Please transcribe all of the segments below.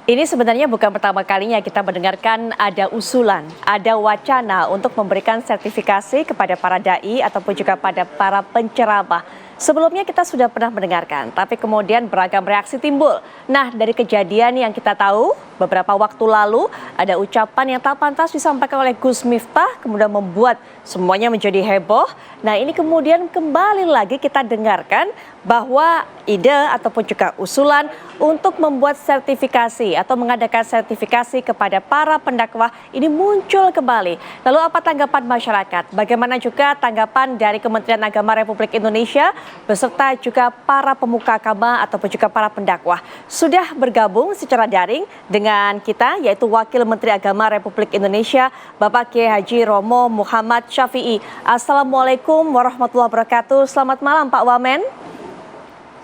Ini sebenarnya bukan pertama kalinya kita mendengarkan ada usulan, ada wacana untuk memberikan sertifikasi kepada para dai ataupun juga pada para penceramah. Sebelumnya kita sudah pernah mendengarkan, tapi kemudian beragam reaksi timbul. Nah, dari kejadian yang kita tahu, beberapa waktu lalu ada ucapan yang tak pantas disampaikan oleh Gus Miftah, kemudian membuat semuanya menjadi heboh. Nah, ini kemudian kembali lagi kita dengarkan bahwa ide ataupun juga usulan untuk membuat sertifikasi atau mengadakan sertifikasi kepada para pendakwah ini muncul kembali. Lalu apa tanggapan masyarakat? Bagaimana juga tanggapan dari Kementerian Agama Republik Indonesia beserta juga para pemuka agama ataupun juga para pendakwah? Sudah bergabung secara daring dengan kita yaitu Wakil Menteri Agama Republik Indonesia Bapak Kiai Haji Romo Muhammad Syafi'i. Assalamualaikum warahmatullahi wabarakatuh. Selamat malam Pak Wamen.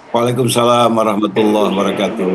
Waalaikumsalam warahmatullahi wabarakatuh.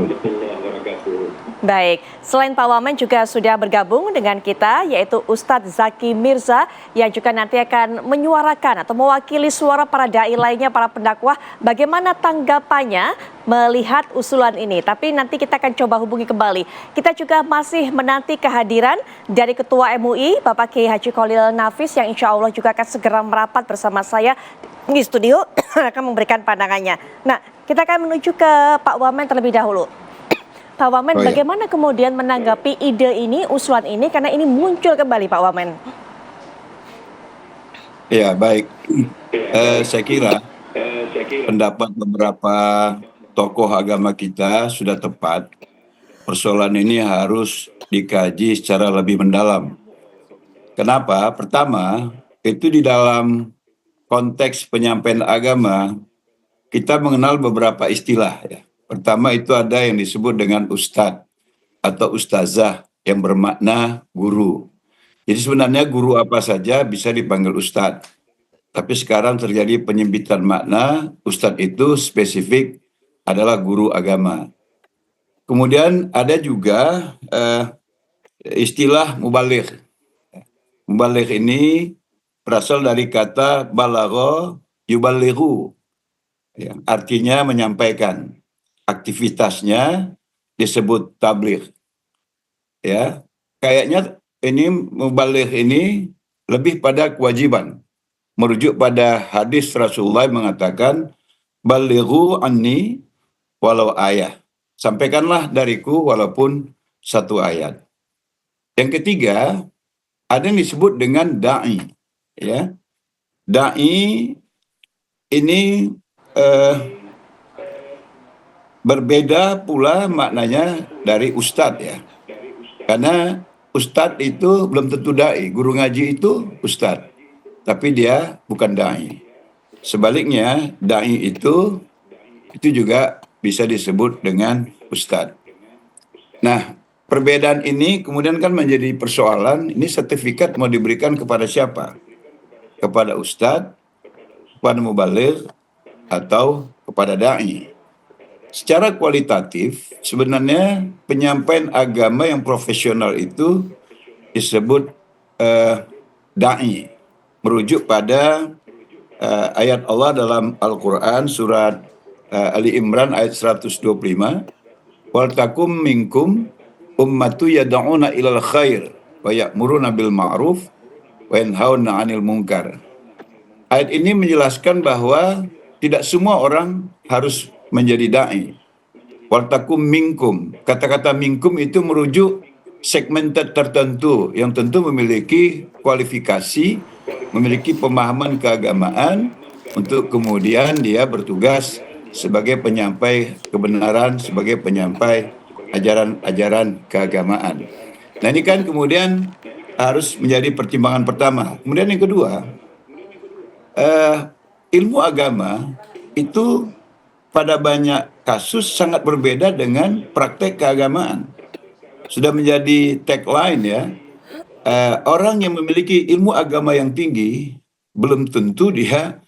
Baik, selain Pak Wamen juga sudah bergabung dengan kita yaitu Ustadz Zaki Mirza yang juga nanti akan menyuarakan atau mewakili suara para dai lainnya, para pendakwah. Bagaimana tanggapannya melihat usulan ini? Tapi nanti kita akan coba hubungi kembali. Kita juga masih menanti kehadiran dari Ketua MUI Bapak Kiai Haji Kholil Nafis yang insya Allah juga akan segera merapat bersama saya di studio akan memberikan pandangannya. Nah, kita akan menuju ke Pak Wamen terlebih dahulu. Pak Wamen, bagaimana kemudian menanggapi ide ini, usulan ini, karena ini muncul kembali Pak Wamen? Ya, baik. Saya kira pendapat beberapa tokoh agama kita sudah tepat. Persoalan ini harus dikaji secara lebih mendalam. Kenapa? Pertama, itu di dalam konteks penyampaian agama, kita mengenal beberapa istilah ya. Pertama itu ada yang disebut dengan ustadz atau ustazah yang bermakna guru. Jadi sebenarnya guru apa saja bisa dipanggil ustadz. Tapi sekarang terjadi penyempitan makna, ustadz itu spesifik adalah guru agama. Kemudian ada juga istilah mubaligh. Mubaligh ini berasal dari kata balagha yubalighu. Ya, artinya menyampaikan. Aktivitasnya disebut tabligh. Ya, kayaknya ini mubaligh ini lebih pada kewajiban. Merujuk pada hadis Rasulullah yang mengatakan balighu anni walau ayah. Sampaikanlah dariku walaupun satu ayat. Yang ketiga, ada yang disebut dengan dai. Ya. Dai ini berbeda pula maknanya dari ustadz ya. Karena ustadz itu belum tentu dai, guru ngaji itu ustadz, tapi dia bukan dai. Sebaliknya dai itu juga bisa disebut dengan ustadz. Nah, perbedaan ini kemudian kan menjadi persoalan, ini sertifikat mau diberikan kepada siapa? Kepada ustadz, kepada mubaligh, atau kepada dai. Secara kualitatif, sebenarnya penyampaian agama yang profesional itu disebut da'i. Merujuk pada ayat Allah dalam Al-Quran, surat Ali Imran ayat 125. Wal takum minkum ummatu yada'una ilal khair wa ya'muruna bil ma'ruf wa yanhauna 'anil munkar. Ayat ini menjelaskan bahwa tidak semua orang harus menjadi da'i. Waltakum minkum. Kata-kata minkum itu merujuk segmented tertentu yang tentu memiliki kualifikasi, memiliki pemahaman keagamaan untuk kemudian dia bertugas sebagai penyampai kebenaran, sebagai penyampai ajaran-ajaran keagamaan. Nah ini kan kemudian harus menjadi pertimbangan pertama. Kemudian yang kedua, ilmu agama itu pada banyak kasus sangat berbeda dengan praktek keagamaan. Sudah menjadi tagline ya, orang yang memiliki ilmu agama yang tinggi belum tentu dia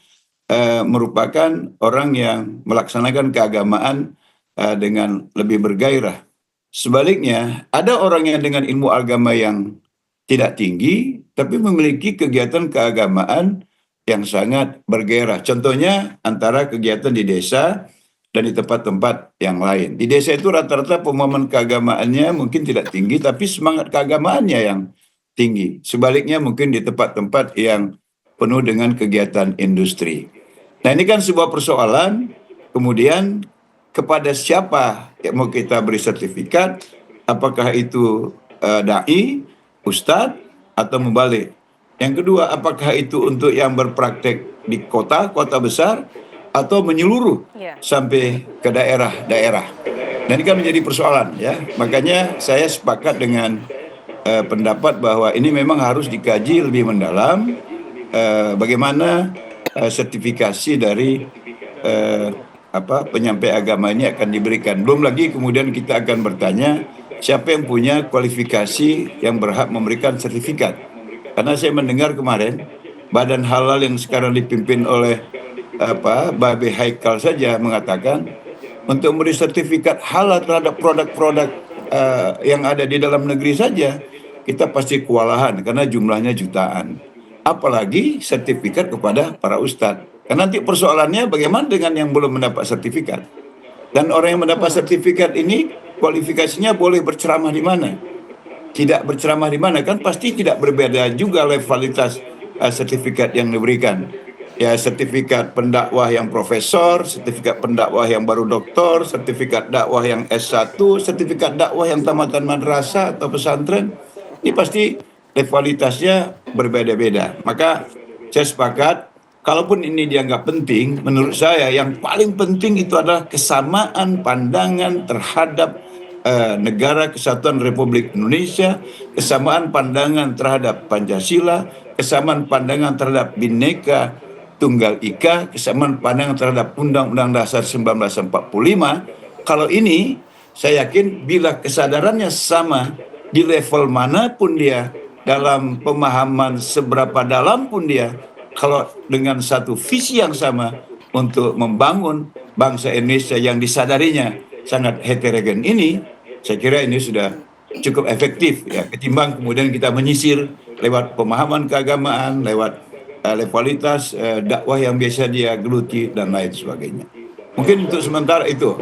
merupakan orang yang melaksanakan keagamaan dengan lebih bergairah. Sebaliknya, ada orang yang dengan ilmu agama yang tidak tinggi, tapi memiliki kegiatan keagamaan yang sangat bergairah. Contohnya antara kegiatan di desa dan di tempat-tempat yang lain. Di desa itu rata-rata pemahaman keagamaannya mungkin tidak tinggi, tapi semangat keagamaannya yang tinggi. Sebaliknya mungkin di tempat-tempat yang penuh dengan kegiatan industri. Nah ini kan sebuah persoalan, kemudian kepada siapa yang mau kita beri sertifikat, apakah itu dai, ustadz, atau mubalik. Yang kedua, apakah itu untuk yang berpraktek di kota besar, atau menyeluruh sampai ke daerah-daerah. Dan ini kan menjadi persoalan ya. Makanya saya sepakat dengan pendapat bahwa ini memang harus dikaji lebih mendalam bagaimana sertifikasi dari penyampai agama ini akan diberikan. Belum lagi kemudian kita akan bertanya siapa yang punya kualifikasi yang berhak memberikan sertifikat. Karena saya mendengar kemarin Badan Halal yang sekarang dipimpin oleh Babe Haikal saja mengatakan untuk memberi sertifikat halal terhadap produk-produk yang ada di dalam negeri saja kita pasti kewalahan karena jumlahnya jutaan. Apalagi sertifikat kepada para ustadz. Karena nanti persoalannya bagaimana dengan yang belum mendapat sertifikat. Dan orang yang mendapat sertifikat ini kualifikasinya boleh berceramah di mana? Tidak berceramah di mana? Kan pasti tidak berbeda juga levelitas sertifikat yang diberikan. Ya, sertifikat pendakwah yang profesor, sertifikat pendakwah yang baru doktor, sertifikat dakwah yang S1, sertifikat dakwah yang tamatan madrasah atau pesantren. Ini pasti levelitasnya berbeda-beda. Maka saya sepakat, kalaupun ini dianggap penting, menurut saya yang paling penting itu adalah kesamaan pandangan terhadap negara Kesatuan Republik Indonesia, kesamaan pandangan terhadap Pancasila, kesamaan pandangan terhadap Bhinneka Tunggal Ika, kesamaan pandangan terhadap Undang-Undang Dasar 1945. Kalau ini, saya yakin bila kesadarannya sama di level manapun dia, dalam pemahaman seberapa dalam pun dia, kalau dengan satu visi yang sama untuk membangun bangsa Indonesia yang disadarinya sangat heterogen ini, saya kira ini sudah cukup efektif ya, ketimbang kemudian kita menyisir lewat pemahaman keagamaan, lewat levelitas dakwah yang biasa dia geluti dan lain sebagainya. Mungkin untuk sementara itu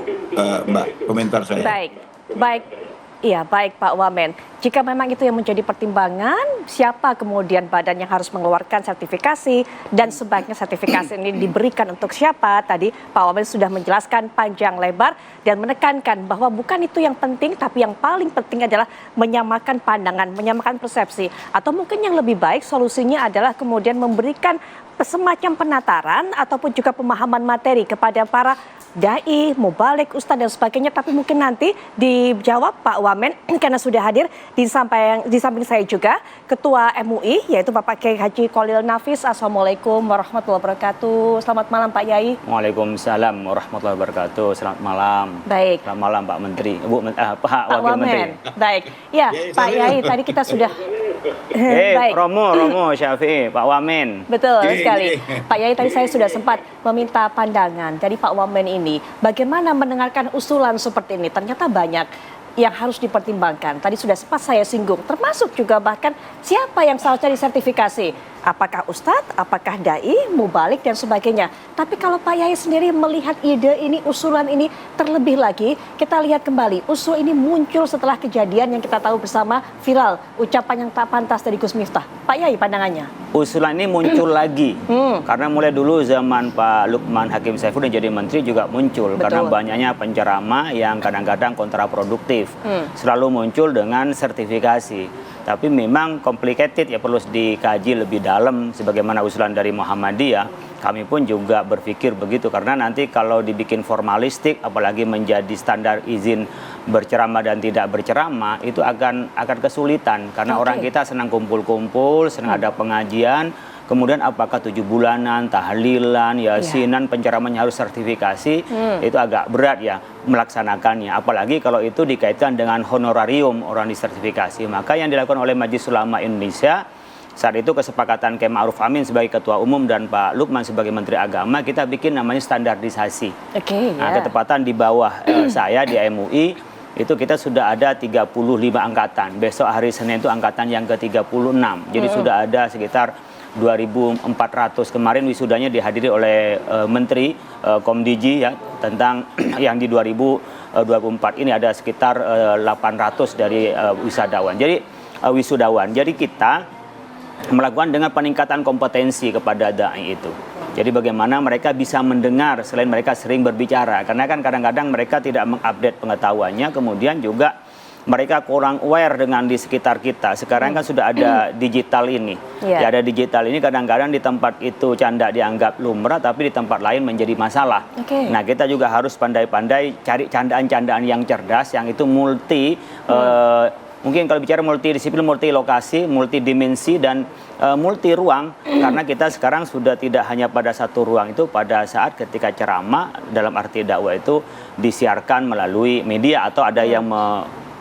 Mbak komentar saya. Baik. Iya, baik Pak Wamen. Jika memang itu yang menjadi pertimbangan, siapa kemudian badan yang harus mengeluarkan sertifikasi dan sebaiknya sertifikasi ini diberikan untuk siapa? Tadi Pak Wamen sudah menjelaskan panjang lebar dan menekankan bahwa bukan itu yang penting, tapi yang paling penting adalah menyamakan pandangan, menyamakan persepsi. Atau mungkin yang lebih baik solusinya adalah kemudian memberikan semacam penataran ataupun juga pemahaman materi kepada para dai, mubalik, ustadz dan sebagainya. Tapi mungkin nanti dijawab Pak Wamen karena sudah hadir di samping saya juga Ketua MUI yaitu Bapak Kiai Haji Kholil Nafis. Assalamualaikum warahmatullahi wabarakatuh. Selamat malam Pak Yai. Waalaikumsalam warahmatullahi wabarakatuh. Selamat malam. Baik. Selamat malam Pak Menteri, Pak Wakil Wamen. Menteri. Baik. Ya Pak Yai tadi kita sudah baik. Romo Syafi'i, Pak Wamen. Betul sekali. Pak Yai tadi saya sudah sempat meminta pandangan dari Pak Wamen ini. Bagaimana mendengarkan usulan seperti ini? Ternyata banyak yang harus dipertimbangkan. Tadi sudah sempat saya singgung, termasuk juga bahkan siapa yang seharusnya disertifikasi. Apakah ustadz, apakah dai, mubalik dan sebagainya. Tapi kalau Pak Yai sendiri melihat ide ini, usulan ini terlebih lagi, kita lihat kembali. Usul ini muncul setelah kejadian yang kita tahu bersama viral, ucapan yang tak pantas dari Gus Miftah. Pak Yai pandangannya? Usulan ini muncul lagi. Karena mulai dulu zaman Pak Lukman Hakim Saifuddin jadi menteri juga muncul. Betul. Karena banyaknya penceramah yang kadang-kadang kontraproduktif. Selalu muncul dengan sertifikasi. Tapi memang complicated ya, perlu dikaji lebih dalam sebagaimana usulan dari Muhammadiyah. Kami pun juga berpikir begitu karena nanti kalau dibikin formalistik apalagi menjadi standar izin berceramah dan tidak berceramah itu akan kesulitan karena orang kita senang kumpul-kumpul, senang ada pengajian. Kemudian apakah 7 bulanan, tahlilan, yasinan, penceramannya harus sertifikasi, itu agak berat ya melaksanakannya. Apalagi kalau itu dikaitkan dengan honorarium orang disertifikasi. Maka yang dilakukan oleh Majelis Ulama Indonesia, saat itu kesepakatan Kiai Ma'ruf Amin sebagai Ketua Umum dan Pak Lukman sebagai Menteri Agama, kita bikin namanya standarisasi. Ketepatan di bawah saya di MUI, itu kita sudah ada 35 angkatan. Besok hari Senin itu angkatan yang ke-36. Jadi sudah ada sekitar 2.400 kemarin wisudanya dihadiri oleh Menteri Komdiji ya tentang yang di 2024 ini ada sekitar 800 dari wisatawan. Jadi wisudawan. Jadi kita melakukan dengan peningkatan kompetensi kepada dai itu. Jadi bagaimana mereka bisa mendengar selain mereka sering berbicara. Karena kan kadang-kadang mereka tidak mengupdate pengetahuannya, kemudian juga mereka kurang aware dengan di sekitar kita. Sekarang kan sudah ada digital ini. Ya, ada digital ini kadang-kadang di tempat itu canda dianggap lumrah, tapi di tempat lain menjadi masalah. Nah, kita juga harus pandai-pandai cari candaan-candaan yang cerdas, yang itu multi mungkin kalau bicara multidisiplin, multi lokasi, multidimensi, dan multi ruang. Karena kita sekarang sudah tidak hanya pada satu ruang itu, pada saat ketika ceramah dalam arti dakwah itu disiarkan melalui media atau ada yang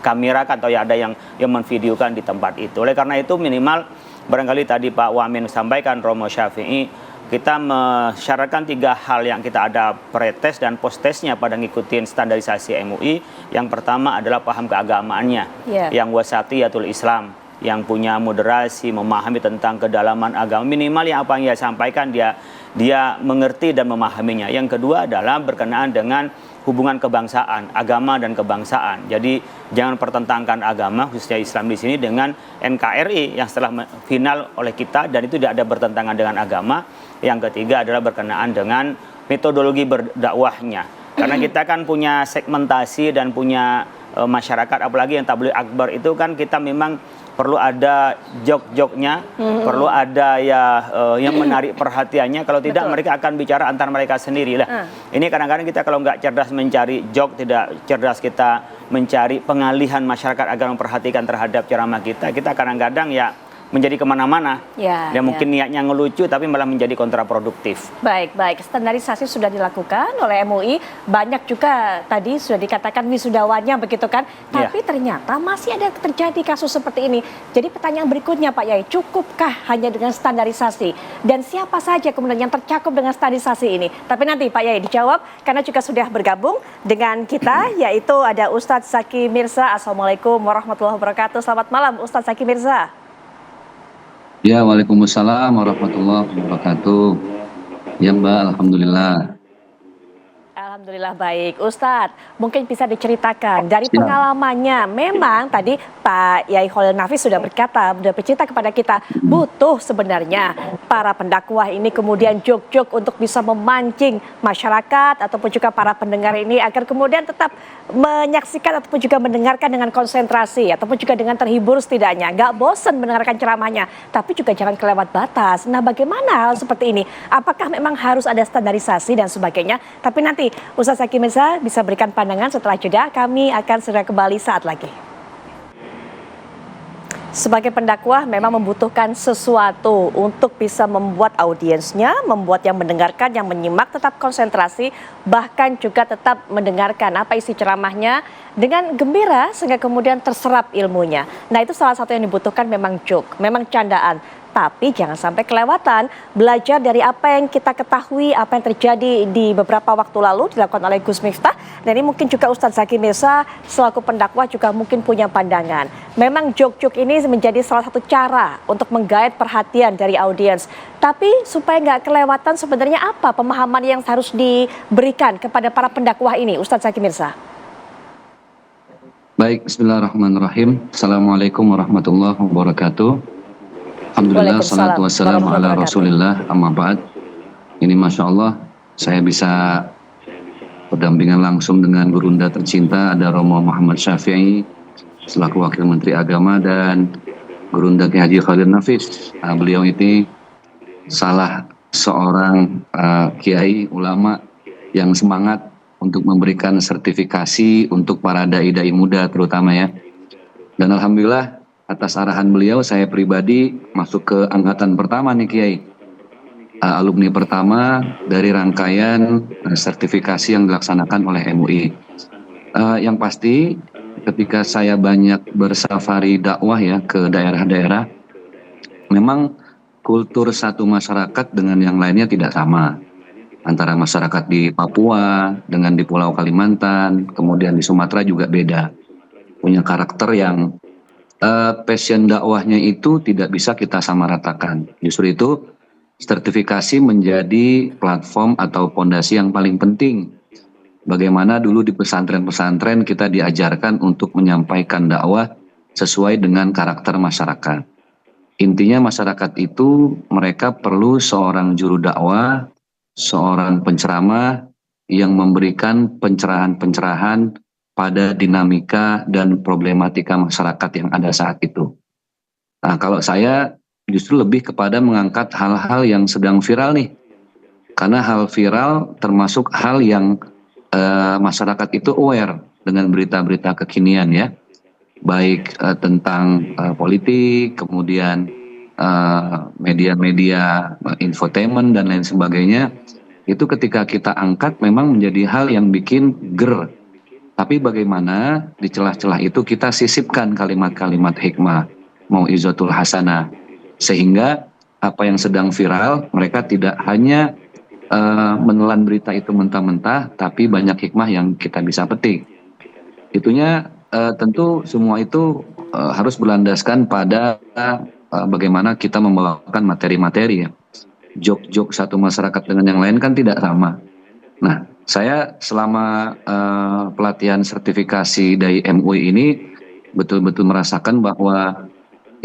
kamerakan atau ada yang menvideokan di tempat itu. Oleh karena itu minimal barangkali tadi Pak Wamen sampaikan, Romo Syafi'i, kita mensyaratkan 3 hal yang kita ada pretest dan posttestnya pada ngikutin standarisasi MUI. Yang pertama adalah paham keagamaannya, yang wasatiyatul Islam, yang punya moderasi, memahami tentang kedalaman agama. Minimal yang apa yang dia sampaikan dia mengerti dan memahaminya. Yang kedua adalah berkenaan dengan hubungan kebangsaan, agama dan kebangsaan. Jadi jangan pertentangkan agama, khususnya Islam di sini, dengan NKRI yang setelah final oleh kita, dan itu tidak ada bertentangan dengan agama. Yang ketiga adalah berkenaan dengan metodologi berdakwahnya. Karena kita kan punya segmentasi dan punya masyarakat, apalagi yang tabligh akbar itu kan kita memang perlu ada jok-joknya, perlu ada yang menarik perhatiannya. Kalau tidak, mereka akan bicara antar mereka sendiri lah. Ini kadang-kadang kita kalau nggak cerdas mencari jok, tidak cerdas kita mencari pengalihan masyarakat agar memperhatikan terhadap ceramah kita kadang-kadang ya menjadi kemana-mana. Mungkin niatnya ngelucu tapi malah menjadi kontraproduktif. Baik. Standarisasi sudah dilakukan oleh MUI. Banyak juga tadi sudah dikatakan wisudawannya begitu kan. Tapi ternyata masih ada terjadi kasus seperti ini. Jadi pertanyaan berikutnya Pak Yai, cukupkah hanya dengan standarisasi? Dan siapa saja kemudian yang tercakup dengan standarisasi ini? Tapi nanti Pak Yai dijawab karena juga sudah bergabung dengan kita, yaitu ada Ustadz Zaki Mirza. Assalamualaikum warahmatullahi wabarakatuh. Selamat malam Ustadz Zaki Mirza. Ya, waalaikumsalam warahmatullahi wabarakatuh. Ya Mbak, alhamdulillah. Alhamdulillah baik. Ustadz, mungkin bisa diceritakan dari pengalamannya. Memang tadi Pak Yai Khalil Nafis sudah bercerita kepada kita, butuh sebenarnya para pendakwah ini kemudian jok-jok untuk bisa memancing masyarakat ataupun juga para pendengar ini agar kemudian tetap menyaksikan ataupun juga mendengarkan dengan konsentrasi ataupun juga dengan terhibur setidaknya. Nggak bosan mendengarkan ceramahnya, tapi juga jangan kelewat batas. Nah, bagaimana hal seperti ini? Apakah memang harus ada standarisasi dan sebagainya? Tapi nanti Ustadz Zaki Mirza bisa berikan pandangan setelah jeda. Kami akan segera kembali saat lagi. Sebagai pendakwah memang membutuhkan sesuatu untuk bisa membuat audiensnya, membuat yang mendengarkan, yang menyimak tetap konsentrasi, bahkan juga tetap mendengarkan apa isi ceramahnya dengan gembira sehingga kemudian terserap ilmunya. Nah, itu salah satu yang dibutuhkan, memang joke, memang candaan. Tapi jangan sampai kelewatan belajar dari apa yang kita ketahui, apa yang terjadi di beberapa waktu lalu dilakukan oleh Gus Miftah. Dan ini mungkin juga Ustadz Zaki Mirza selaku pendakwah juga mungkin punya pandangan. Memang joke-joke ini menjadi salah satu cara untuk menggait perhatian dari audiens. Tapi supaya nggak kelewatan, sebenarnya apa pemahaman yang harus diberikan kepada para pendakwah ini, Ustadz Zaki Mirza? Baik, bismillahirrahmanirrahim. Assalamualaikum warahmatullahi wabarakatuh. Alhamdulillah, salatu wassalamu ala rasulillah, amma ba'd. Ini Masya Allah, saya bisa berdampingan langsung dengan gurunda tercinta, ada Romo Muhammad Syafi'i selaku Wakil Menteri Agama, dan gurunda Ki Haji Khalil Nafis. Beliau ini salah seorang kiai ulama yang semangat untuk memberikan sertifikasi untuk para dai-dai muda terutama ya. Dan alhamdulillah atas arahan beliau, saya pribadi masuk ke angkatan pertama nih Kiai. Alumni pertama dari rangkaian sertifikasi yang dilaksanakan oleh MUI. Yang pasti ketika saya banyak bersafari dakwah ya ke daerah-daerah, memang kultur satu masyarakat dengan yang lainnya tidak sama. Antara masyarakat di Papua dengan di Pulau Kalimantan, kemudian di Sumatera juga beda. Punya karakter yang passion dakwahnya itu tidak bisa kita samaratakan. Justru itu sertifikasi menjadi platform atau pondasi yang paling penting. Bagaimana dulu di pesantren-pesantren kita diajarkan untuk menyampaikan dakwah sesuai dengan karakter masyarakat. Intinya masyarakat itu mereka perlu seorang juru dakwah, seorang penceramah yang memberikan pencerahan-pencerahan pada dinamika dan problematika masyarakat yang ada saat itu. Nah, kalau saya justru lebih kepada mengangkat hal-hal yang sedang viral nih. Karena hal viral termasuk hal yang masyarakat itu aware dengan berita-berita kekinian ya. Baik tentang politik, kemudian media-media infotainment dan lain sebagainya. Itu ketika kita angkat memang menjadi hal yang bikin ger. Tapi bagaimana di celah-celah itu kita sisipkan kalimat-kalimat hikmah, mau'izatul hasanah. Sehingga apa yang sedang viral, mereka tidak hanya menelan berita itu mentah-mentah, tapi banyak hikmah yang kita bisa petik. Itunya tentu semua itu harus berlandaskan pada bagaimana kita membawakan materi-materi ya. Jok-jok satu masyarakat dengan yang lain kan tidak sama. Nah, saya selama pelatihan sertifikasi dari MUI ini betul-betul merasakan bahwa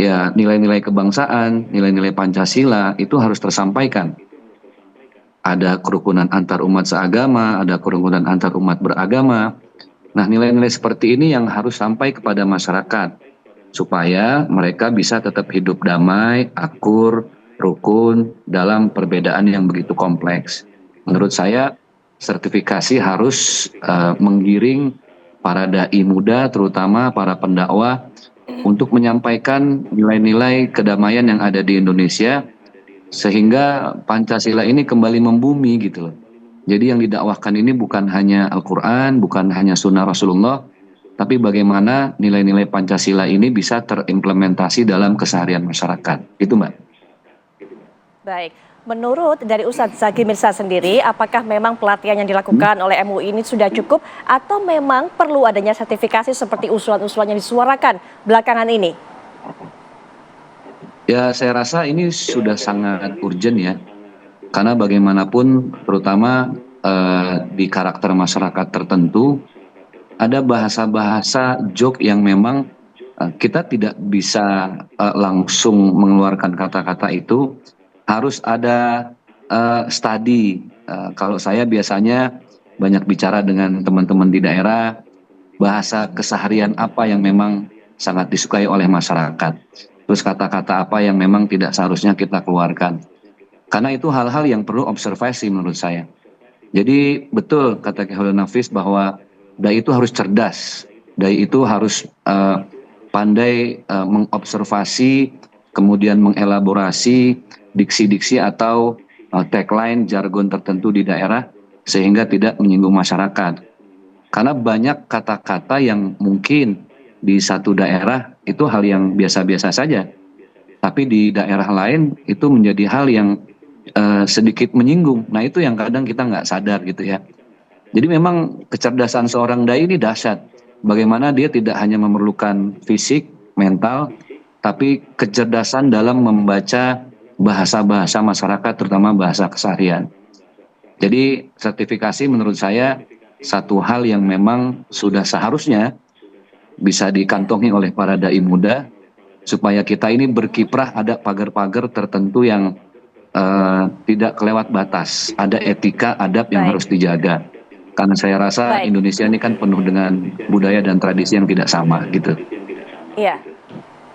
ya nilai-nilai kebangsaan, nilai-nilai Pancasila itu harus tersampaikan. Ada kerukunan antar umat seagama, ada kerukunan antar umat beragama. Nah, nilai-nilai seperti ini yang harus sampai kepada masyarakat supaya mereka bisa tetap hidup damai, akur, rukun dalam perbedaan yang begitu kompleks. Menurut saya sertifikasi harus menggiring para dai muda, terutama para pendakwah, untuk menyampaikan nilai-nilai kedamaian yang ada di Indonesia, sehingga Pancasila ini kembali membumi gitu loh. Jadi yang didakwahkan ini bukan hanya Al-Quran, bukan hanya Sunnah Rasulullah, tapi bagaimana nilai-nilai Pancasila ini bisa terimplementasi dalam keseharian masyarakat. Itu Mbak. Baik. Menurut dari Ustadz Zaki Mirza sendiri, apakah memang pelatihan yang dilakukan oleh MUI ini sudah cukup atau memang perlu adanya sertifikasi seperti usulan-usulan yang disuarakan belakangan ini? Ya, saya rasa ini sudah sangat urgent ya. Karena bagaimanapun terutama di karakter masyarakat tertentu ada bahasa-bahasa joke yang memang kita tidak bisa langsung mengeluarkan kata-kata itu. Harus ada studi. Kalau saya biasanya banyak bicara dengan teman-teman di daerah, bahasa keseharian apa yang memang sangat disukai oleh masyarakat. Terus kata-kata apa yang memang tidak seharusnya kita keluarkan. Karena itu hal-hal yang perlu observasi menurut saya. Jadi betul kata Kiai Nafis bahwa dai itu harus cerdas. Dai itu harus pandai mengobservasi, kemudian mengelaborasi diksi-diksi atau tagline jargon tertentu di daerah sehingga tidak menyinggung masyarakat. Karena banyak kata-kata yang mungkin di satu daerah itu hal yang biasa-biasa saja. Tapi di daerah lain itu menjadi hal yang sedikit menyinggung. Nah itu yang kadang kita nggak sadar gitu ya. Jadi memang kecerdasan seorang dai ini dahsyat. Bagaimana dia tidak hanya memerlukan fisik, mental, tapi kecerdasan dalam membaca bahasa-bahasa masyarakat, terutama bahasa keseharian. Jadi sertifikasi menurut saya satu hal yang memang sudah seharusnya bisa dikantongi oleh para dai muda, supaya kita ini berkiprah ada pagar-pagar tertentu yang tidak kelewat batas. Ada etika, adab yang harus dijaga. Karena saya rasa Indonesia ini kan penuh dengan budaya dan tradisi yang tidak sama gitu. Iya.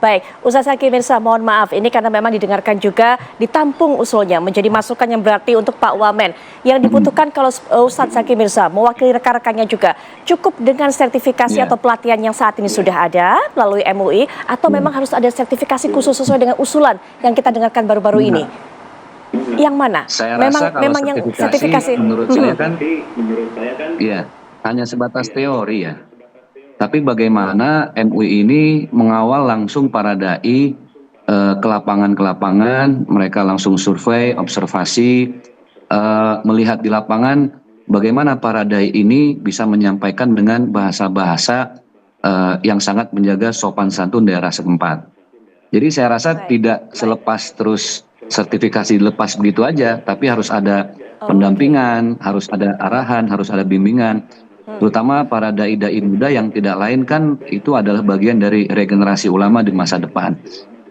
Baik, Ustadz Zaki Mirza, mohon maaf, ini karena memang didengarkan juga ditampung usulnya menjadi masukan yang berarti untuk Pak Wamen. Yang dibutuhkan kalau Ustadz Zaki Mirza mewakili rekan-rekannya juga, cukup dengan sertifikasi atau pelatihan yang saat ini sudah ada melalui MUI, atau memang harus ada sertifikasi khusus sesuai dengan usulan yang kita dengarkan baru-baru ini? Yang mana? Saya rasa kalau yang sertifikasi menurut saya kan, iya, hanya sebatas teori ya. Tapi bagaimana MUI ini mengawal langsung para dai ke lapangan-ke-lapangan, mereka langsung survei, observasi, melihat di lapangan bagaimana para dai ini bisa menyampaikan dengan bahasa-bahasa yang sangat menjaga sopan santun daerah setempat. Jadi saya rasa tidak selepas terus sertifikasi dilepas begitu aja, tapi harus ada pendampingan, harus ada arahan, harus ada bimbingan. Terutama para dai-dai muda yang tidak lain kan itu adalah bagian dari regenerasi ulama di masa depan.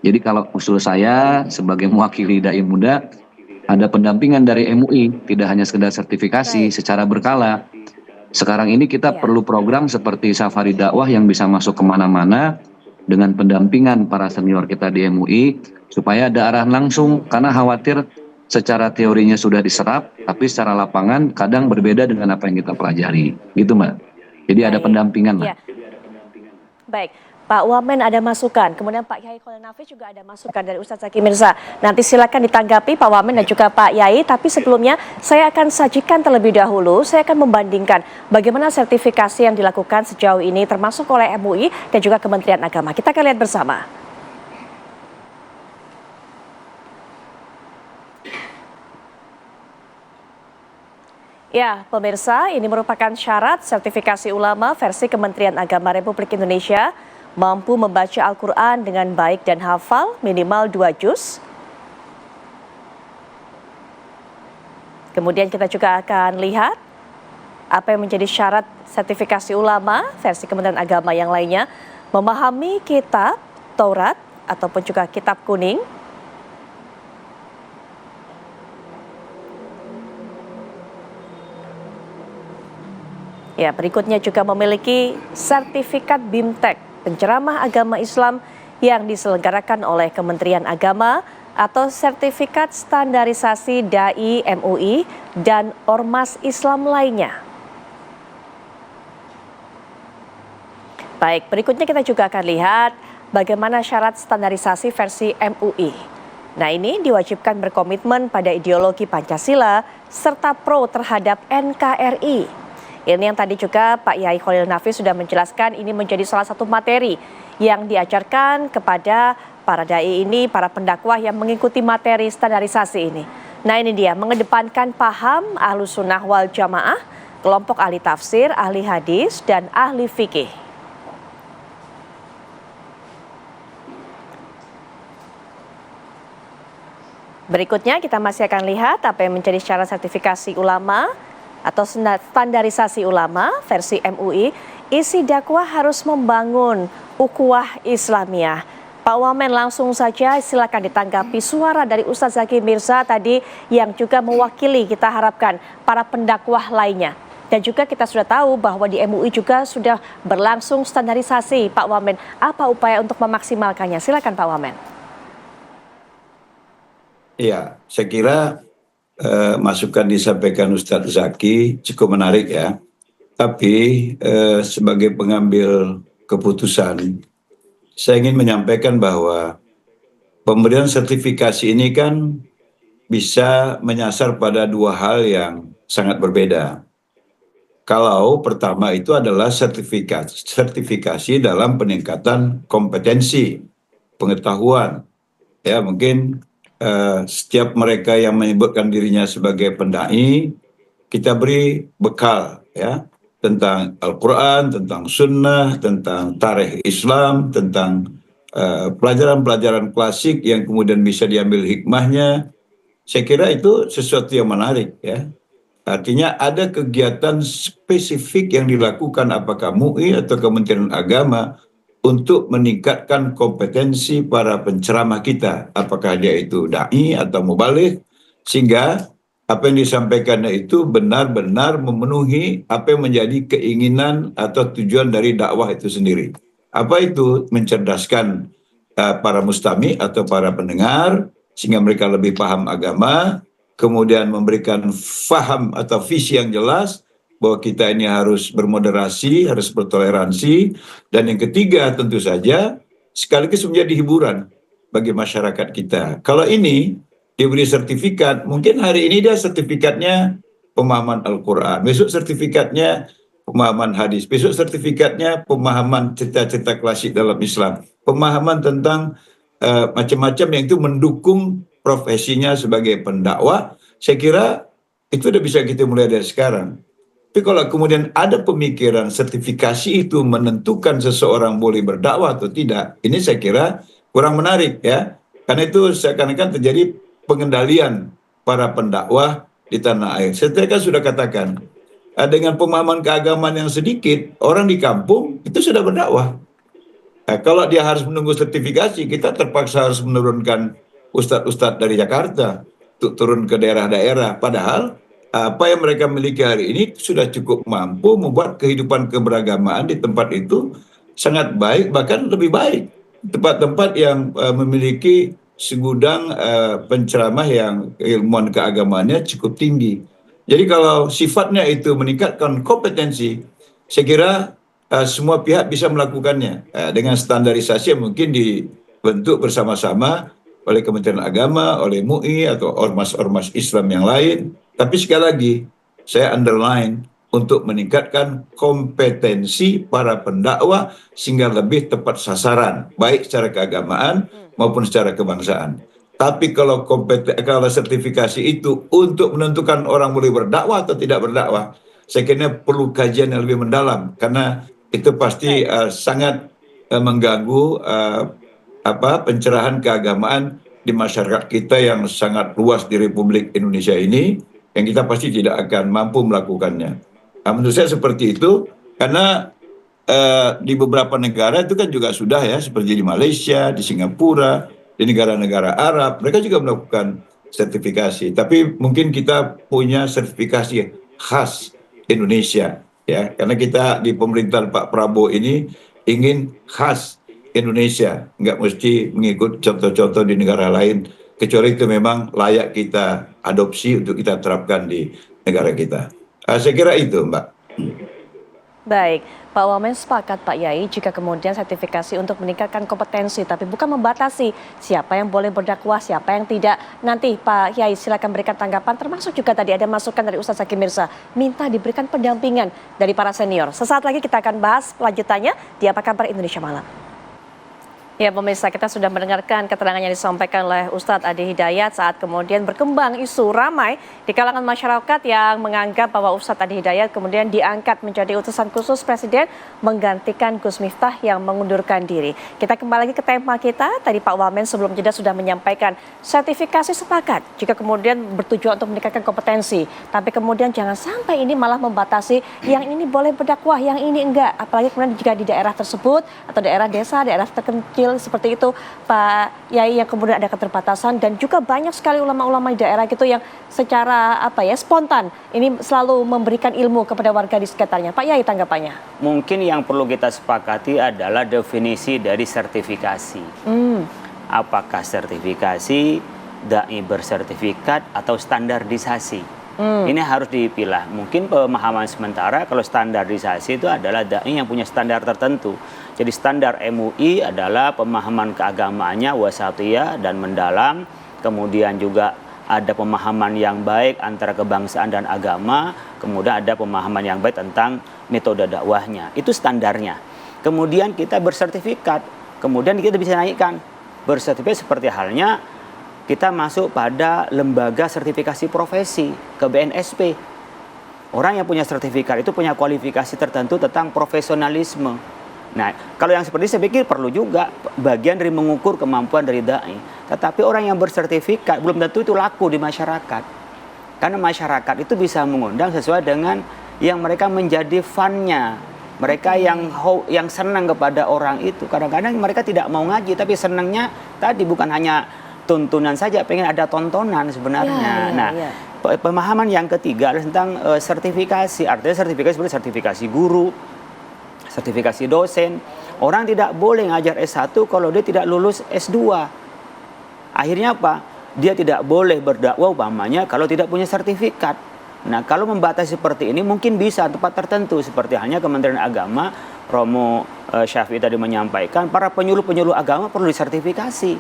Jadi kalau usul saya sebagai mewakili dai muda, ada pendampingan dari MUI, tidak hanya sekedar sertifikasi secara berkala. Sekarang ini kita perlu program seperti safari dakwah yang bisa masuk kemana-mana dengan pendampingan para senior kita di MUI supaya ada arahan langsung, karena khawatir secara teorinya sudah diserap, tapi secara lapangan kadang berbeda dengan apa yang kita pelajari, gitu Mbak. Jadi ada pendampingan lah. Ya. Baik, Pak Wamen ada masukan, kemudian Pak Yai Khalil Nafis juga ada masukan dari Ustadz Zaki Mirza. Nanti silakan ditanggapi Pak Wamen dan juga Pak Yai, tapi sebelumnya saya akan sajikan terlebih dahulu, saya akan membandingkan bagaimana sertifikasi yang dilakukan sejauh ini termasuk oleh MUI dan juga Kementerian Agama. Kita akan lihat bersama. Ya, pemirsa, ini merupakan syarat sertifikasi ulama versi Kementerian Agama Republik Indonesia mampu membaca Al-Quran dengan baik dan hafal minimal 2 juz. Kemudian kita juga akan lihat apa yang menjadi syarat sertifikasi ulama versi Kementerian Agama yang lainnya. Memahami kitab Taurat ataupun juga kitab kuning. Ya, berikutnya juga memiliki sertifikat BIMTEK, penceramah agama Islam yang diselenggarakan oleh Kementerian Agama atau sertifikat standarisasi DAI MUI dan Ormas Islam lainnya. Baik, berikutnya kita juga akan lihat bagaimana syarat standarisasi versi MUI. Nah, ini diwajibkan berkomitmen pada ideologi Pancasila serta pro terhadap NKRI. Ini yang tadi juga Pak Yai Khalil Nafis sudah menjelaskan, ini menjadi salah satu materi yang diajarkan kepada para dai ini, para pendakwah yang mengikuti materi standarisasi ini. Nah, ini dia, mengedepankan paham Ahlus Sunnah wal Jamaah, kelompok ahli tafsir, ahli hadis, dan ahli fikih. Berikutnya kita masih akan lihat apa yang menjadi syarat sertifikasi ulama atau standarisasi ulama versi MUI. Isi dakwah harus membangun ukhuwah Islamiyah. Pak Wamen, langsung saja silakan ditanggapi suara dari Ustadz Zaki Mirza tadi yang juga mewakili, kita harapkan, para pendakwah lainnya. Dan juga kita sudah tahu bahwa di MUI juga sudah berlangsung standarisasi. Pak Wamen, apa upaya untuk memaksimalkannya? Silakan Pak Wamen. Iya, saya kira masukan disampaikan Ustadz Zaki cukup menarik ya. Tapi sebagai pengambil keputusan, saya ingin menyampaikan bahwa pemberian sertifikasi ini kan bisa menyasar pada 2 hal yang sangat berbeda. Kalau pertama itu adalah sertifikasi dalam peningkatan kompetensi, pengetahuan. Ya, mungkin setiap mereka yang menyebutkan dirinya sebagai pendai, kita beri bekal ya tentang Al-Quran, tentang Sunnah, tentang tarikh Islam, tentang pelajaran-pelajaran klasik yang kemudian bisa diambil hikmahnya. Saya kira itu sesuatu yang menarik ya. Artinya ada kegiatan spesifik yang dilakukan apakah MUI atau Kementerian Agama untuk meningkatkan kompetensi para penceramah kita, apakah dia itu dai atau mubaligh, sehingga apa yang disampaikannya itu benar-benar memenuhi apa yang menjadi keinginan atau tujuan dari dakwah itu sendiri. Apa itu? Mencerdaskan para mustami atau para pendengar sehingga mereka lebih paham agama, kemudian memberikan faham atau visi yang jelas bahwa kita ini harus bermoderasi, harus bertoleransi. Dan yang ketiga tentu saja sekaligus menjadi hiburan bagi masyarakat kita. Kalau ini diberi sertifikat, mungkin hari ini dia sertifikatnya pemahaman Al-Quran, besok sertifikatnya pemahaman hadis, besok sertifikatnya pemahaman cerita-cerita klasik dalam Islam, pemahaman tentang macam-macam yang itu mendukung profesinya sebagai pendakwah. Saya kira itu udah bisa kita mulai dari sekarang. Tapi kalau kemudian ada pemikiran sertifikasi itu menentukan seseorang boleh berdakwah atau tidak, ini saya kira kurang menarik ya. Karena itu seakan-akan terjadi pengendalian para pendakwah di tanah air. Saya kan sudah katakan, dengan pemahaman keagamaan yang sedikit, orang di kampung itu sudah berdakwah. Kalau dia harus menunggu sertifikasi, kita terpaksa harus menurunkan ustadz-ustadz dari Jakarta untuk turun ke daerah-daerah. Padahal apa yang mereka miliki hari ini sudah cukup mampu membuat kehidupan keberagamaan di tempat itu sangat baik, bahkan lebih baik. Tempat-tempat yang memiliki segudang penceramah yang ilmuwan keagamaannya cukup tinggi. Jadi kalau sifatnya itu meningkatkan kompetensi, saya kira semua pihak bisa melakukannya dengan standarisasi yang mungkin dibentuk bersama-sama oleh Kementerian Agama, oleh MUI atau ormas-ormas Islam yang lain. Tapi sekali lagi, saya underline untuk meningkatkan kompetensi para pendakwah sehingga lebih tepat sasaran, baik secara keagamaan maupun secara kebangsaan. Tapi kalau sertifikasi itu untuk menentukan orang boleh berdakwah atau tidak berdakwah, saya kira perlu kajian yang lebih mendalam karena itu pasti sangat mengganggu pencerahan keagamaan di masyarakat kita yang sangat luas di Republik Indonesia ini, yang kita pasti tidak akan mampu melakukannya. Menurut saya seperti itu, karena di beberapa negara itu kan juga sudah ya, seperti di Malaysia, di Singapura, di negara-negara Arab, mereka juga melakukan sertifikasi. Tapi mungkin kita punya sertifikasi khas Indonesia, ya, karena kita di pemerintahan Pak Prabowo ini ingin khas Indonesia, nggak mesti mengikut contoh-contoh di negara lain, kecuali itu memang layak kita adopsi untuk kita terapkan di negara kita. Saya kira itu, Mbak. Baik, Pak Wamen sepakat Pak Yai jika kemudian sertifikasi untuk meningkatkan kompetensi, tapi bukan membatasi siapa yang boleh berdakwah, siapa yang tidak. Nanti Pak Yai silakan berikan tanggapan, termasuk juga tadi ada masukan dari Ustaz Zaki Mirza, minta diberikan pendampingan dari para senior. Sesaat lagi kita akan bahas lanjutannya di Apa Kabar Indonesia Malam. Ya pemirsa, kita sudah mendengarkan keterangan yang disampaikan oleh Ustadz Adi Hidayat saat kemudian berkembang isu ramai di kalangan masyarakat yang menganggap bahwa Ustadz Adi Hidayat kemudian diangkat menjadi utusan khusus Presiden menggantikan Gus Miftah yang mengundurkan diri. Kita kembali lagi ke tema kita, tadi Pak Wamen sebelum jeda sudah menyampaikan sertifikasi sepakat jika kemudian bertujuan untuk meningkatkan kompetensi. Tapi kemudian jangan sampai ini malah membatasi yang ini boleh berdakwah, yang ini enggak. Apalagi kemudian jika di daerah tersebut atau daerah desa, daerah terpencil seperti itu Pak Yai, yang kemudian ada keterbatasan dan juga banyak sekali ulama-ulama di daerah gitu yang secara spontan ini selalu memberikan ilmu kepada warga di sekitarnya. Pak Yai, tanggapannya? Mungkin yang perlu kita sepakati adalah definisi dari sertifikasi. Apakah sertifikasi, dai bersertifikat atau standarisasi? Ini harus dipilah. Mungkin pemahaman sementara kalau standarisasi itu adalah dai yang punya standar tertentu. Jadi standar MUI adalah pemahaman keagamaannya wasatiyah dan mendalam. Kemudian juga ada pemahaman yang baik antara kebangsaan dan agama. Kemudian ada pemahaman yang baik tentang metode dakwahnya. Itu standarnya. Kemudian kita bersertifikat. Kemudian kita bisa naikkan. Bersertifikat seperti halnya kita masuk pada lembaga sertifikasi profesi ke BNSP. Orang yang punya sertifikat itu punya kualifikasi tertentu tentang profesionalisme. Nah, kalau yang seperti saya pikir perlu juga bagian dari mengukur kemampuan dari dai. Tetapi orang yang bersertifikat belum tentu itu laku di masyarakat. Karena masyarakat itu bisa mengundang sesuai dengan yang mereka menjadi fan-nya. Mereka yang senang kepada orang itu. Kadang-kadang mereka tidak mau ngaji, tapi senangnya tadi bukan hanya tuntunan saja, pengen ada tontonan sebenarnya. Pemahaman yang ketiga adalah tentang sertifikasi. Artinya sertifikasi seperti sertifikasi guru, sertifikasi dosen. Orang tidak boleh ngajar S1 kalau dia tidak lulus S2. Akhirnya apa? Dia tidak boleh berdakwah umpamanya kalau tidak punya sertifikat. Nah, kalau membatasi seperti ini mungkin bisa tempat tertentu seperti halnya Kementerian Agama, Romo Syafi'i tadi menyampaikan para penyuluh-penyuluh agama perlu disertifikasi.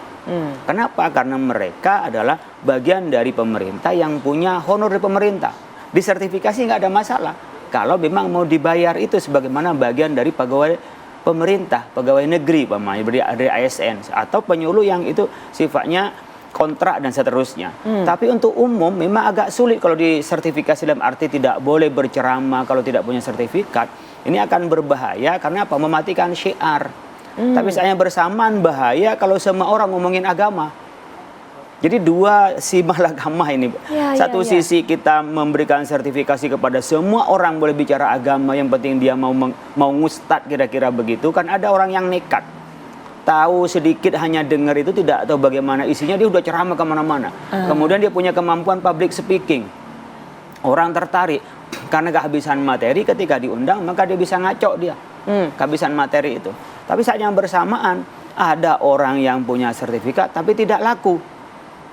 Kenapa? Karena mereka adalah bagian dari pemerintah yang punya honor dari pemerintah. Disertifikasi nggak ada masalah. Kalau memang mau dibayar itu sebagaimana bagian dari pegawai pemerintah, pegawai negeri, dari ASN, atau penyuluh yang itu sifatnya kontrak dan seterusnya. Tapi untuk umum memang agak sulit kalau disertifikasi, dalam arti tidak boleh berceramah kalau tidak punya sertifikat. Ini akan berbahaya karena apa? Mematikan syiar. Tapi sayangnya bersamaan bahaya kalau semua orang ngomongin agama. Jadi dua si malakama ini. Satu sisi kita memberikan sertifikasi kepada semua orang boleh bicara agama, yang penting dia mau ngustad, kira-kira begitu. Kan ada orang yang nekat, tahu sedikit, hanya dengar itu, tidak tahu bagaimana isinya, dia udah ceramah kemana-mana. Kemudian dia punya kemampuan public speaking, orang tertarik karena kehabisan materi. Ketika diundang maka dia bisa ngaco dia, kehabisan materi itu. Tapi saat yang bersamaan ada orang yang punya sertifikat tapi tidak laku.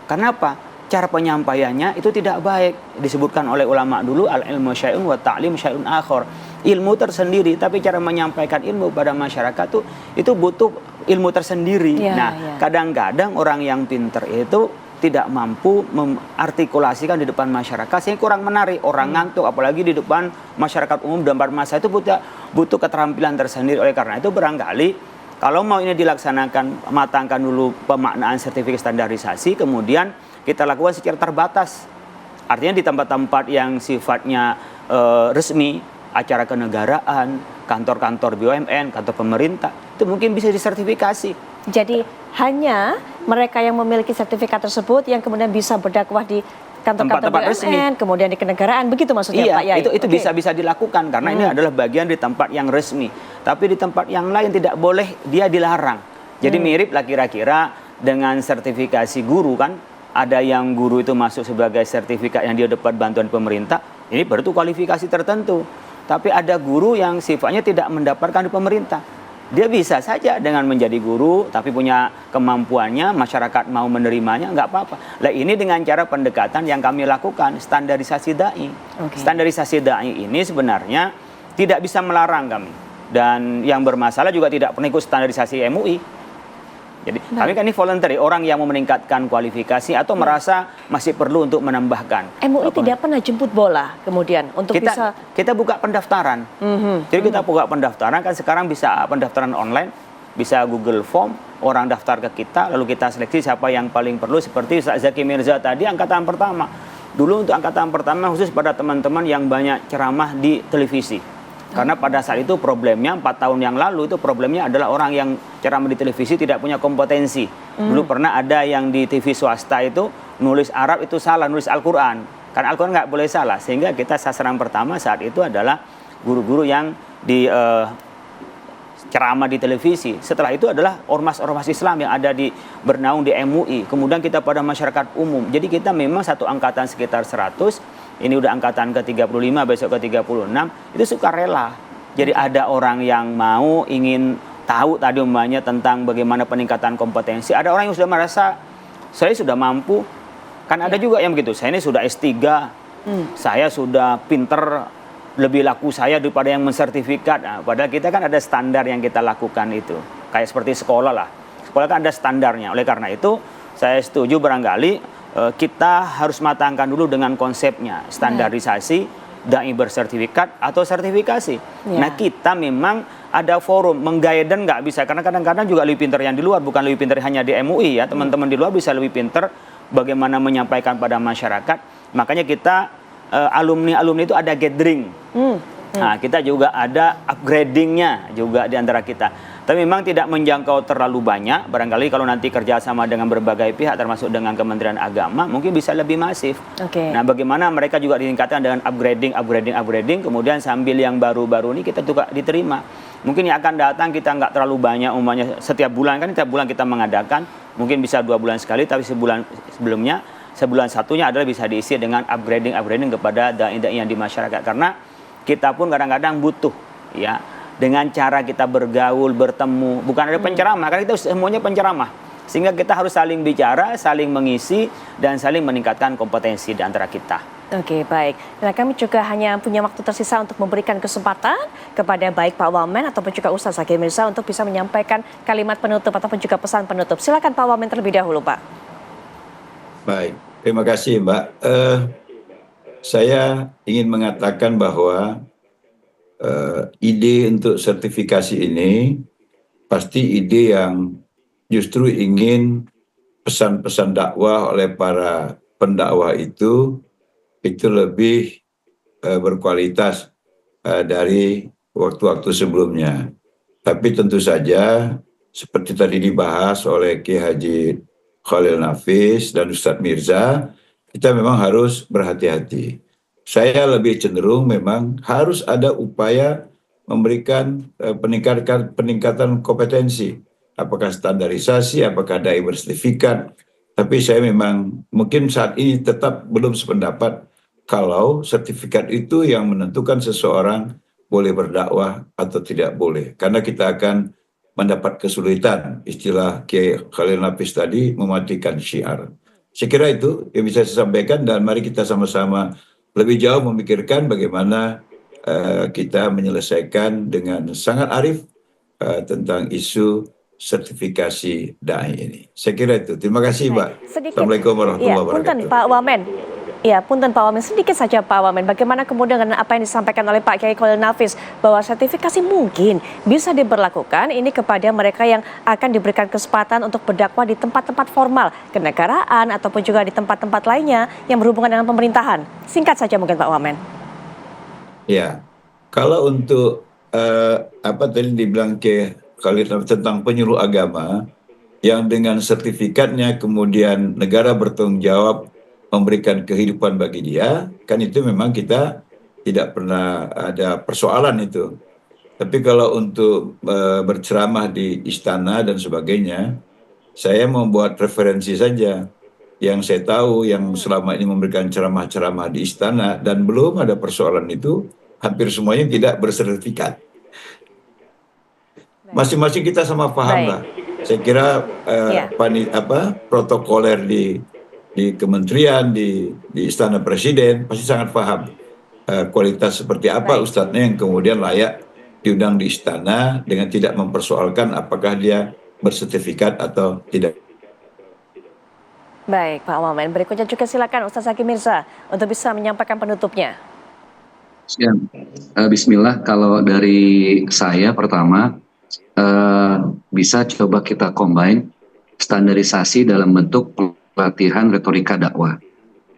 Kenapa? Cara penyampaiannya itu tidak baik. Disebutkan oleh ulama dulu, al-ilmu syai'un wa ta'lim syai'un akhar. Ilmu tersendiri, tapi cara menyampaikan ilmu pada masyarakat tuh itu butuh ilmu tersendiri. Kadang-kadang orang yang pinter itu tidak mampu mengartikulasikan di depan masyarakat, sehingga kurang menarik, orang ngantuk, apalagi di depan masyarakat umum dan masa itu butuh keterampilan tersendiri. Oleh karena itu barangkali kalau mau ini dilaksanakan, matangkan dulu pemaknaan sertifikat standarisasi, kemudian kita lakukan secara terbatas. Artinya di tempat-tempat yang sifatnya resmi, acara kenegaraan, kantor-kantor BUMN, kantor pemerintah, itu mungkin bisa disertifikasi. Jadi hanya mereka yang memiliki sertifikat tersebut yang kemudian bisa berdakwah di kantor-kantor BUMN, resmi, kemudian di kenegaraan, begitu maksudnya Pak Yai? Itu bisa dilakukan karena ini adalah bagian di tempat yang resmi. Tapi di tempat yang lain tidak boleh, dia dilarang. Jadi mirip lah kira-kira dengan sertifikasi guru kan. Ada yang guru itu masuk sebagai sertifikat yang dia dapat bantuan pemerintah, ini baru itu kualifikasi tertentu. Tapi ada guru yang sifatnya tidak mendapatkan di pemerintah. Dia bisa saja dengan menjadi guru, tapi punya kemampuannya, masyarakat mau menerimanya, nggak apa-apa. Nah ini dengan cara pendekatan yang kami lakukan, standarisasi da'i. Standarisasi da'i ini sebenarnya tidak bisa melarang kami. Dan yang bermasalah juga tidak pernah ikut standarisasi MUI. Jadi kami kan ini voluntary, orang yang mau meningkatkan kualifikasi atau merasa masih perlu untuk menambahkan. MUI tidak pernah jemput bola kemudian untuk kita buka pendaftaran. Jadi kita buka pendaftaran, kan sekarang bisa pendaftaran online, bisa Google Form, orang daftar ke kita, lalu kita seleksi siapa yang paling perlu. Seperti Ustaz Zaki Mirza tadi, angkatan pertama. Dulu untuk angkatan pertama khusus pada teman-teman yang banyak ceramah di televisi. Karena pada saat itu problemnya 4 tahun yang lalu itu problemnya adalah orang yang ceramah di televisi tidak punya kompetensi. Dulu pernah ada yang di TV swasta itu nulis Arab itu salah, nulis Al-Quran. Karena Al-Quran nggak boleh salah. Sehingga kita sasaran pertama saat itu adalah guru-guru yang di ceramah di televisi. Setelah itu adalah ormas-ormas Islam yang ada di bernaung di MUI. Kemudian kita pada masyarakat umum. Jadi kita memang satu angkatan sekitar 100. Ini udah angkatan ke-35, besok ke-36, itu sukarela. Jadi ada orang yang mau ingin tahu tadi umpamanya tentang bagaimana peningkatan kompetensi. Ada orang yang sudah merasa, saya sudah mampu. Kan ada juga yang begitu, saya ini sudah S3, saya sudah pinter, lebih laku saya daripada yang mensertifikat. Nah, padahal kita kan ada standar yang kita lakukan itu. Kayak seperti sekolah lah. Sekolah kan ada standarnya. Oleh karena itu, saya setuju barangkali kita harus matangkan dulu dengan konsepnya, standarisasi, da'i bersertifikat atau sertifikasi. Nah kita memang ada forum, menggaiden nggak bisa, karena kadang-kadang juga lebih pintar yang di luar, bukan lebih pintar hanya di MUI ya, teman-teman di luar bisa lebih pintar bagaimana menyampaikan pada masyarakat. Makanya kita alumni-alumni itu ada gathering. Nah kita juga ada upgradingnya juga di antara kita. Tapi memang tidak menjangkau terlalu banyak. Barangkali kalau nanti kerjasama dengan berbagai pihak, termasuk dengan Kementerian Agama, mungkin bisa lebih masif. Nah, bagaimana mereka juga ditingkatkan dengan upgrading. Kemudian sambil yang baru-baru ini kita juga diterima. Mungkin yang akan datang kita nggak terlalu banyak, umumnya setiap bulan kan, setiap bulan kita mengadakan. Mungkin bisa 2 bulan sekali, tapi sebulan sebelumnya, sebulan satunya adalah bisa diisi dengan upgrading kepada dai-dai yang di masyarakat. Karena kita pun kadang-kadang butuh, ya. Dengan cara kita bergaul, bertemu, bukan ada penceramah, karena kita semuanya penceramah. Sehingga kita harus saling bicara, saling mengisi, dan saling meningkatkan kompetensi di antara kita. Oke, baik. Nah, kami juga hanya punya waktu tersisa untuk memberikan kesempatan kepada baik Pak Wamen ataupun juga Ustaz Zaki Mirza untuk bisa menyampaikan kalimat penutup ataupun juga pesan penutup. Silakan Pak Wamen terlebih dahulu, Pak. Baik, terima kasih Mbak. Saya ingin mengatakan bahwa ide untuk sertifikasi ini pasti ide yang justru ingin pesan-pesan dakwah oleh para pendakwah itu lebih berkualitas dari waktu-waktu sebelumnya. Tapi tentu saja seperti tadi dibahas oleh Ki Haji Khalil Nafis dan Ustadz Mirza, kita memang harus berhati-hati. Saya lebih cenderung memang harus ada upaya memberikan peningkatan kompetensi. Apakah standarisasi, apakah dai bersertifikat. Tapi saya memang mungkin saat ini tetap belum sependapat kalau sertifikat itu yang menentukan seseorang boleh berdakwah atau tidak boleh. Karena kita akan mendapat kesulitan, istilah Kiai Khalil Nafis tadi, mematikan syiar. Saya kira itu yang bisa saya sampaikan, dan mari kita sama-sama lebih jauh memikirkan bagaimana kita menyelesaikan dengan sangat arif tentang isu sertifikasi dai ini. Saya kira itu. Terima kasih, Pak. Assalamualaikum warahmatullahi wabarakatuh. Punten Pak Wamen. Ya, punten Pak Wamen, sedikit saja Pak Wamen, bagaimana kemudian dengan apa yang disampaikan oleh Pak Kiai Khalil Nafis bahwa sertifikasi mungkin bisa diberlakukan ini kepada mereka yang akan diberikan kesempatan untuk berdakwah di tempat-tempat formal, kenegaraan ataupun juga di tempat-tempat lainnya yang berhubungan dengan pemerintahan. Singkat saja mungkin Pak Wamen. Ya, kalau untuk apa tadi dibilang ke Khalil Nafis tentang penyuluh agama yang dengan sertifikatnya kemudian negara bertanggung jawab memberikan kehidupan bagi dia, kan itu memang kita tidak pernah ada persoalan itu. Tapi kalau untuk berceramah di istana dan sebagainya, saya membuat referensi saja yang saya tahu yang selama ini memberikan ceramah-ceramah di istana dan belum ada persoalan itu, hampir semuanya tidak bersertifikat. Masing-masing kita sama paham lah. Saya kira protokoler di kementerian, di istana presiden pasti sangat paham kualitas seperti apa ustadznya yang kemudian layak diundang di istana dengan tidak mempersoalkan apakah dia bersertifikat atau tidak. Baik Pak Wamen, berikutnya juga silakan Ustaz Zaki Mirza untuk bisa menyampaikan penutupnya. Ya, Bismillah, kalau dari saya pertama bisa coba kita combine standarisasi dalam bentuk pelatihan retorika dakwah.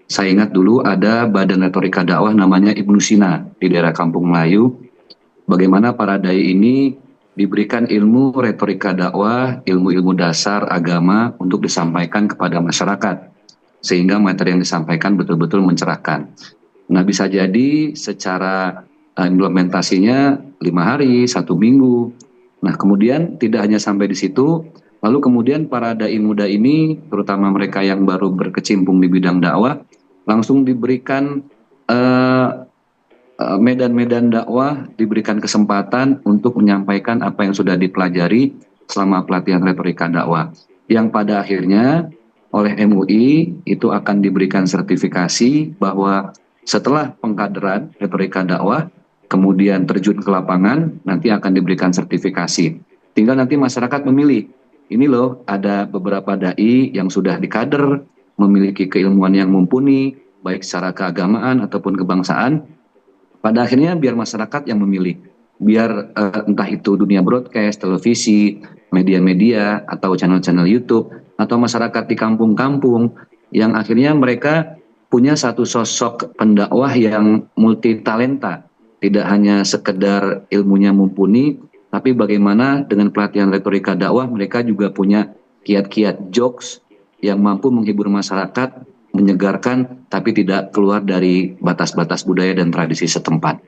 Saya ingat dulu ada badan retorika dakwah namanya Ibnu Sina di daerah Kampung Melayu. Bagaimana para dai ini diberikan ilmu retorika dakwah, ilmu-ilmu dasar agama untuk disampaikan kepada masyarakat. Sehingga materi yang disampaikan betul-betul mencerahkan. Nah, bisa jadi secara implementasinya 5 hari, 1 minggu. Nah, kemudian tidak hanya sampai di situ, lalu kemudian para dai muda ini, terutama mereka yang baru berkecimpung di bidang dakwah, langsung diberikan medan-medan dakwah, diberikan kesempatan untuk menyampaikan apa yang sudah dipelajari selama pelatihan retorika dakwah. Yang pada akhirnya oleh MUI itu akan diberikan sertifikasi bahwa setelah pengkaderan retorika dakwah, kemudian terjun ke lapangan, nanti akan diberikan sertifikasi. Tinggal nanti masyarakat memilih. Ini loh, ada beberapa dai yang sudah dikader, memiliki keilmuan yang mumpuni, baik secara keagamaan ataupun kebangsaan. Pada akhirnya biar masyarakat yang memilih. Biar entah itu dunia broadcast, televisi, media-media, atau channel-channel YouTube, atau masyarakat di kampung-kampung, yang akhirnya mereka punya satu sosok pendakwah yang multi talenta. Tidak hanya sekedar ilmunya mumpuni, tapi bagaimana dengan pelatihan retorika dakwah mereka juga punya kiat-kiat jokes yang mampu menghibur masyarakat, menyegarkan, tapi tidak keluar dari batas-batas budaya dan tradisi setempat.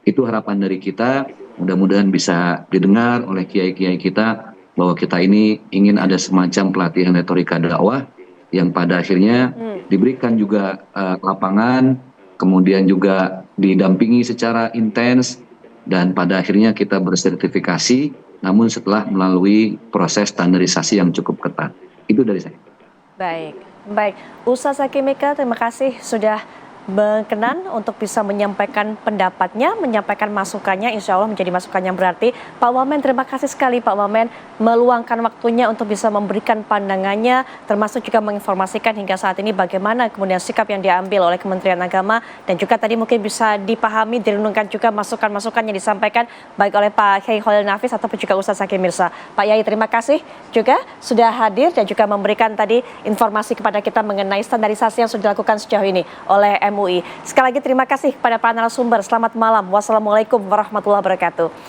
Itu harapan dari kita, mudah-mudahan bisa didengar oleh kiai-kiai kita, bahwa kita ini ingin ada semacam pelatihan retorika dakwah, yang pada akhirnya diberikan juga lapangan, kemudian juga didampingi secara intens, dan pada akhirnya kita bersertifikasi, namun setelah melalui proses standarisasi yang cukup ketat. Itu dari saya. Baik. Ustaz Zaki Mika, terima kasih sudah berkenan untuk bisa menyampaikan pendapatnya, menyampaikan masukannya, insya Allah menjadi masukan yang berarti. Pak Wamen, terima kasih sekali Pak Wamen meluangkan waktunya untuk bisa memberikan pandangannya, termasuk juga menginformasikan hingga saat ini bagaimana kemudian sikap yang diambil oleh Kementerian Agama, dan juga tadi mungkin bisa dipahami, direnungkan juga masukan-masukan yang disampaikan baik oleh Pak Kiai Khalil Nafis ataupun juga Ustaz Zaky Mirza. Pak Yai, terima kasih juga sudah hadir dan juga memberikan tadi informasi kepada kita mengenai standarisasi yang sudah dilakukan sejauh ini oleh MUI. Sekali lagi terima kasih kepada para narasumber. Selamat malam. Wassalamualaikum warahmatullahi wabarakatuh.